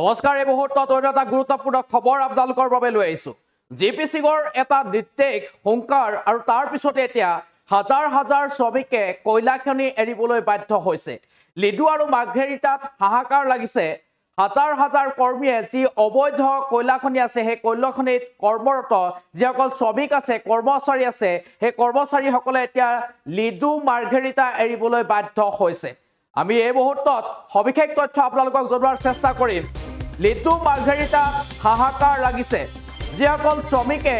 নমস্কাৰ, এই মুহূৰ্তত এটা গুৰুত্বপূৰ্ণ খবৰ আপোনালোকৰ বাবে লৈ আহিছো। জেপি সিঙৰ এটা নিৰ্দেশ হুংকাৰ আৰু তাৰ পিছতে এতিয়া হাজাৰ হাজাৰ শ্ৰমিকে কয়লা খনি এৰিবলৈ বাধ্য হৈছে। লিডু আৰু মাৰ্ঘেৰিটাত হাহাকাৰ লাগিছে। হাজাৰ হাজাৰ কৰ্মীয়ে যি অবৈধ কয়লা খনি আছে সেই কয়লা খনিত কৰ্মৰত যিসকল শ্ৰমিক আছে, কৰ্মচাৰী আছে, সেই কৰ্মচাৰীসকলে এতিয়া লিডু মাৰ্ঘেৰিটা এৰিবলৈ বাধ্য হৈছে। আমি এই মুহূৰ্তত সবিশেষ তথ্য আপোনালোকক জনোৱাৰ চেষ্টা কৰিম। লিডু মাৰ্ঘেৰিটা হাহাকাৰ লাগিছে। যিসকল শ্ৰমিকে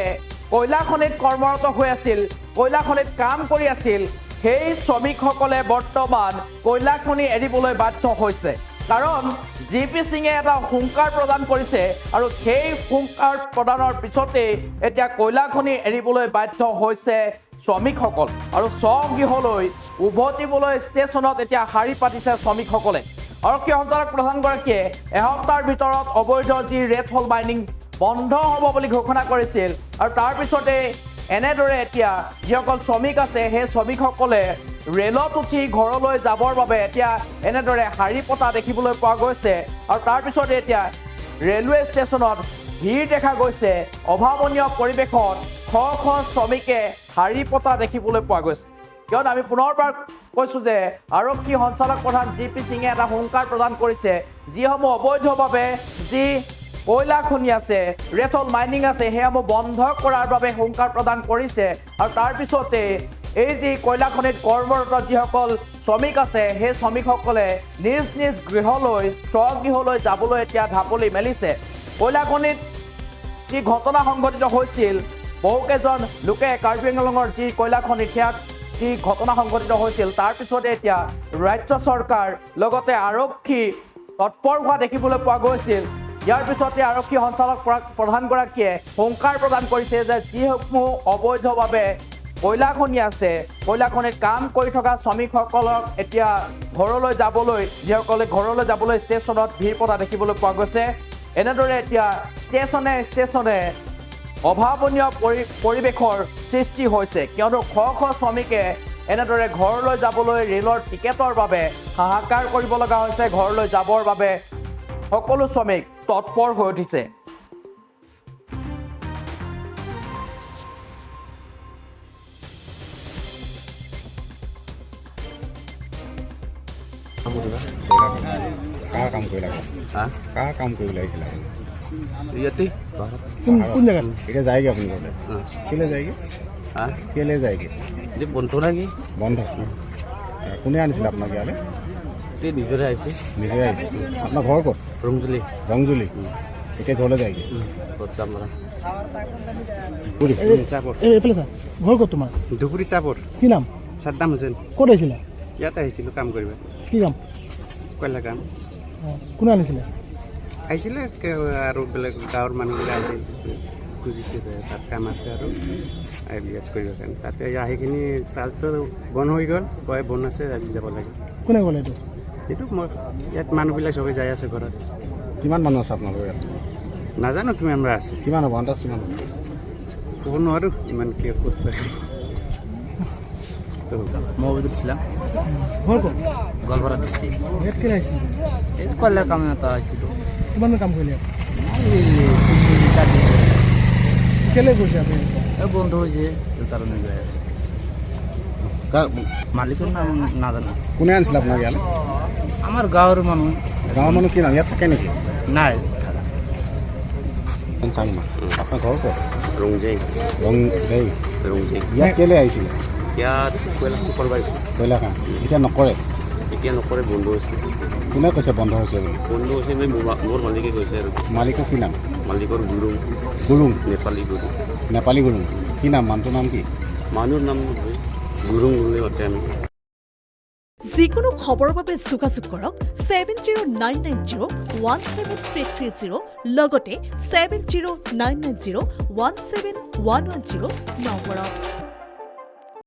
কয়লা খনিত কৰ্মৰত হৈ আছিল, কয়লা খনিত কাম কৰি আছিল, সেই শ্ৰমিকসকলে বৰ্তমান কয়লা খনি এৰিবলৈ বাধ্য হৈছে। কাৰণ জেপি সিঙে এটা হুংকাৰ প্ৰদান কৰিছে আৰু সেই হুংকাৰ প্ৰদানৰ পিছতে এতিয়া কয়লা খনি এৰিবলৈ বাধ্য হৈছে শ্ৰমিকসকল আৰু স্বগৃহলৈ উভতিবলৈ ষ্টেচনত এতিয়া শাৰী পাতিছে শ্ৰমিকসকলে। আৰক্ষী সঞ্চালক প্ৰধানগৰাকীয়ে এসপ্তাহৰ ভিতৰত অবৈধ যি ৰেড হল মাইনিং বন্ধ হ'ব বুলি ঘোষণা কৰিছিল আৰু তাৰ পিছতে এনেদৰে এতিয়া যিসকল শ্ৰমিক আছে সেই শ্ৰমিকসকলে ৰেলত উঠি ঘৰলৈ যাবৰ বাবে এতিয়া এনেদৰে শাৰী পতা দেখিবলৈ পোৱা গৈছে আৰু তাৰ পিছতে এতিয়া ৰেলৱে ষ্টেচনত ভিৰ দেখা গৈছে। অভাৱনীয় পৰিৱেশত শ শ শ্ৰমিকে শাৰী পতা দেখিবলৈ পোৱা গৈছে। কিয়নো আমি পুনৰবাৰ কৈছো যে আৰক্ষী সঞ্চালক প্ৰধান জেপি সিঙে এটা হুংকাৰ প্ৰদান কৰিছে। যিসমূহ অবৈধভাৱে যি কয়লা খনি আছে, ৰেড হল মাইনিং আছে, সেইসমূহ বন্ধ কৰাৰ বাবে হুংকাৰ প্ৰদান কৰিছে আৰু তাৰ পিছতে এই যি কয়লা খনিত কৰ্মৰত যিসকল শ্ৰমিক আছে সেই শ্ৰমিকসকলে নিজ নিজ গৃহলৈ স্বগৃহলৈ যাবলৈ এতিয়া ঢাপলি মেলিছে। কয়লা খনিত যি ঘটনা সংঘটিত হৈছিল, বহুকেইজন লোকে কাৰ্বি আংলঙৰ যি কয়লা খনিত সেয়াত যি ঘটনা সংঘটিত হৈছিল, তাৰ পিছতে এতিয়া ৰাজ্য চৰকাৰ লগতে আৰক্ষী তৎপৰ হোৱা দেখিবলৈ পোৱা গৈছিল। ইয়াৰ পিছতে আৰক্ষী সঞ্চালক প্ৰধানগৰাকীয়ে হুংকাৰ প্ৰদান কৰিছে যে যিসমূহ অবৈধভাৱে কয়লা খনি আছে, কয়লা খনিত কাম কৰি থকা শ্ৰমিকসকলক এতিয়া ঘৰলৈ যাবলৈ, যিসকলে ঘৰলৈ যাবলৈ ষ্টেচনত ভিৰ পতা দেখিবলৈ পোৱা গৈছে। এনেদৰে এতিয়া ষ্টেচনে ষ্টেচনে অভাৱনীয় পৰিৱেশৰ সৃষ্টি হৈছে। কিয়নো শ শ শ্ৰমিকে এনেদৰে ঘৰলৈ যাবলৈ ৰেলৰ টিকেটৰ বাবে হাহাকাৰ কৰিব লগা হৈছে। ঘৰলৈ যাবৰ বাবে সকলো শ্ৰমিক তৎপৰ হৈ উঠিছে। কাৰ কাম কৰি লাগে? কাৰ কাম কৰিব লাগিছিলে? ইয়াতে কোন জেগাত? এতিয়া যায়গে আপুনি ঘৰলে? কেলে যায়গে? কেলে যায়গে? বন্ধ নাকি? বন্ধ। কোনে আনিছিলে আপোনাক ইয়ালৈ? নিজৰে আহিছে। নিজৰে আহিছে। আপোনাৰ ঘৰ ক'ত? ৰংজুলি। ৰংজুলি। এতিয়া ঘৰলৈ যায়গে? এইফালে চা, ঘৰ ক'ত তোমাৰ? ধুবুৰী চাপৰ। কি নাম? চাদ্দাম হুছেইন। ক'ত আহিছিলা? ইয়াতে আহিছিলোঁ কাম কৰিব। কি কাম? কয়লা কাম। কোনে আনিছিলে? আহিছিলে আৰু বেলেগ গাঁৱৰ মানুহবিলাক আহিছিল, খুজিছে তাত কাম আছে আৰু ইয়াত কৰিবৰ কাৰণে। তাতে আহি কিনি তাতো বন্ধ হৈ গ'ল, কয় বন্ধ আছে, আজি যাব লাগে। কোনে ক'লে এইটো? সেইটো মই ইয়াত মানুহবিলাক চবেই যাই আছে ঘৰত। কিমান মানুহ আছে আপোনালোকৰ ইয়াত? নাজানো কিমান আমরা আছে। কিমান হ'ব আন্দাজ? কিমান হ'ব? ক'ব নোৱাৰোঁ ইমান কি ক'ত পায়। মহবুদুল ইসলাম, ঘৰ ক'ত? গোৱালপাৰা ডিষ্ট্ৰিক্ট। ইয়াত কেলে আহিছিলে? এই কয়লাৰ কাম এটা আহিছিলোঁ। কিমান কাম কৰিলে ইয়াত? এই 3-4 দিন কেলে গৈছে আপুনি? এই বন্ধ হৈছে, সেই কাৰণে গৈ আছে। মালিকৰ নাম নাজানো। কোনে আনিছিলে আপোনাক ইয়ালৈ? আমাৰ গাঁৱৰ মানুহ। গাঁৱৰ মানুহ কি নাম? ইয়াত থাকে নেকি? নাই। চাংমা। আপোনাৰ ঘৰ ক'ত? ৰংজেই। ৰংজেই। ৰংজেই। ইয়াত কেলে আহিছিলে? ইয়াত কয়লা কৰিব আহিছোঁ। কয়লা কাম এতিয়া নকৰে? এতিয়া নকৰে, বন্ধ হৈছে। কোনে কৈছে বন্ধ হৈছে বুলি? বন্ধ হৈছে মোৰ মালিকে কৈছে আৰু। মালিকৰ কি নাম? মালিকৰ গুৰুং। গুৰুং? নেপালী গুৰুং। নেপালী গুৰুং। কি নাম? মানুহটোৰ নাম কি? মানুহৰ নাম গুৰুং বুলি মাতে আমি। যিকোনো খবৰৰ বাবে যোগাযোগ কৰক 7099017330 লগতে 7099017110 নম্বৰত।